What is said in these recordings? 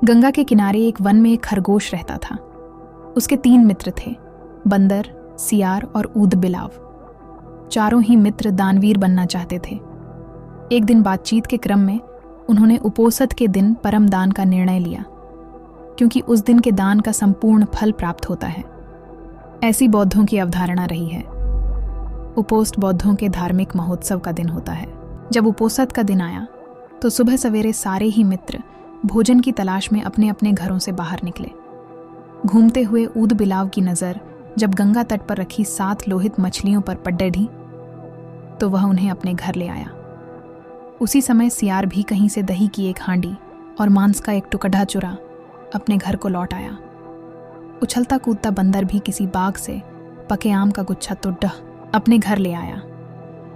गंगा के किनारे एक वन में एक खरगोश रहता था। उसके 3 मित्र थे, बंदर, सियार और ऊद बिलाव। चारों ही मित्र दानवीर बनना चाहते थे। एक दिन बातचीत के क्रम में उन्होंने उपोषद के दिन परम दान का निर्णय लिया, क्योंकि उस दिन के दान का संपूर्ण फल प्राप्त होता है। ऐसी बौद्धों की अवधारणा रही है। उपोष्ठ बौद्धों के धार्मिक महोत्सव का दिन होता है। जब उपोषद का दिन आया तो सुबह सवेरे सारे ही मित्र भोजन की तलाश में अपने अपने घरों से बाहर निकले। घूमते हुए ऊद बिलाव की नज़र जब गंगा तट पर रखी 7 लोहित मछलियों पर पड़ ढी तो वह उन्हें अपने घर ले आया। उसी समय सियार भी कहीं से दही की एक हांडी और मांस का एक टुकड़ा चुरा अपने घर को लौट आया। उछलता कूदता बंदर भी किसी बाग से पके आम का गुच्छा तुड्डा अपने घर ले आया।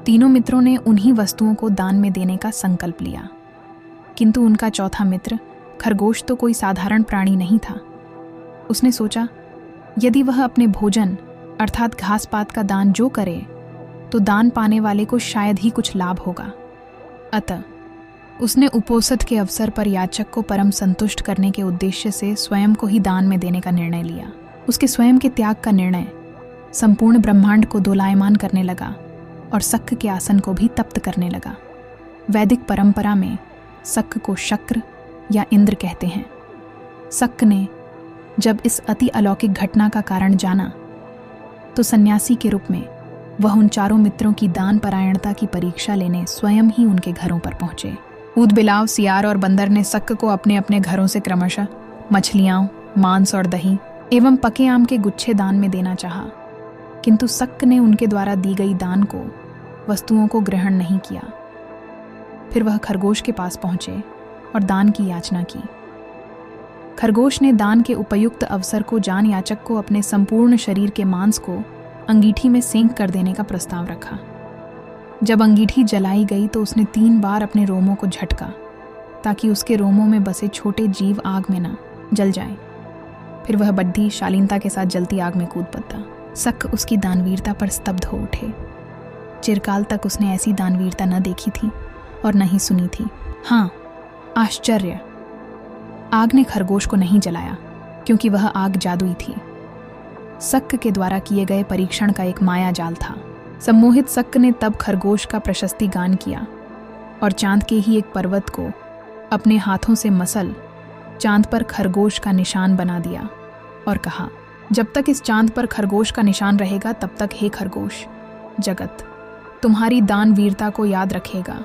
तीनों मित्रों ने उन्हीं वस्तुओं को दान में देने का संकल्प लिया, किंतु उनका चौथा मित्र खरगोश तो कोई साधारण प्राणी नहीं था। उसने सोचा, यदि वह अपने भोजन अर्थात घास पात का दान जो करे तो दान पाने वाले को शायद ही कुछ लाभ होगा। अतः उसने उपोषद के अवसर पर याचक को परम संतुष्ट करने के उद्देश्य से स्वयं को ही दान में देने का निर्णय लिया। उसके स्वयं के त्याग का निर्णय संपूर्ण ब्रह्मांड को दोलायमान करने लगा और शक्र के आसन को भी तप्त करने लगा। वैदिक परंपरा में शक्र को शक्र या इंद्र कहते हैं। शक्र ने जब इस अति अलौकिक घटना का कारण जाना तो सन्यासी के रूप में वह उन चारों मित्रों की दान परायणता की परीक्षा लेने स्वयं ही उनके घरों पर पहुंचे। ऊद बिलाव, सियार और बंदर ने शक्र को अपने अपने घरों से क्रमशः मछलियां, मांस और दही एवं पके आम के गुच्छे दान में देना चाहा, किंतु शक्र ने उनके द्वारा दी गई दान को वस्तुओं को ग्रहण नहीं किया। फिर वह खरगोश के पास पहुंचे और दान की याचना की। खरगोश ने दान के उपयुक्त अवसर को जान याचक को अपने संपूर्ण शरीर के मांस को अंगीठी में सेंक कर देने का प्रस्ताव रखा। जब अंगीठी जलाई गई तो उसने 3 बार अपने रोमों को झटका ताकि उसके रोमों में बसे छोटे जीव आग में न जल जाएं। फिर वह बड्ढी शालीनता के साथ जलती आग में कूद पड़ा। शक्र उसकी दानवीरता पर स्तब्ध हो उठे। चिरकाल तक उसने ऐसी दानवीरता न देखी थी और न ही सुनी थी। हाँ, आश्चर्य! आग ने खरगोश को नहीं जलाया, क्योंकि वह आग जादुई थी। शक्र के द्वारा किए गए परीक्षण का एक माया जाल था। सम्मोहित शक्र ने तब खरगोश का प्रशस्ति गान किया और चांद के ही एक पर्वत को अपने हाथों से मसल चांद पर खरगोश का निशान बना दिया और कहा, जब तक इस चांद पर खरगोश का निशान रहेगा तब तक हे खरगोश, जगत तुम्हारी दान वीरता को याद रखेगा।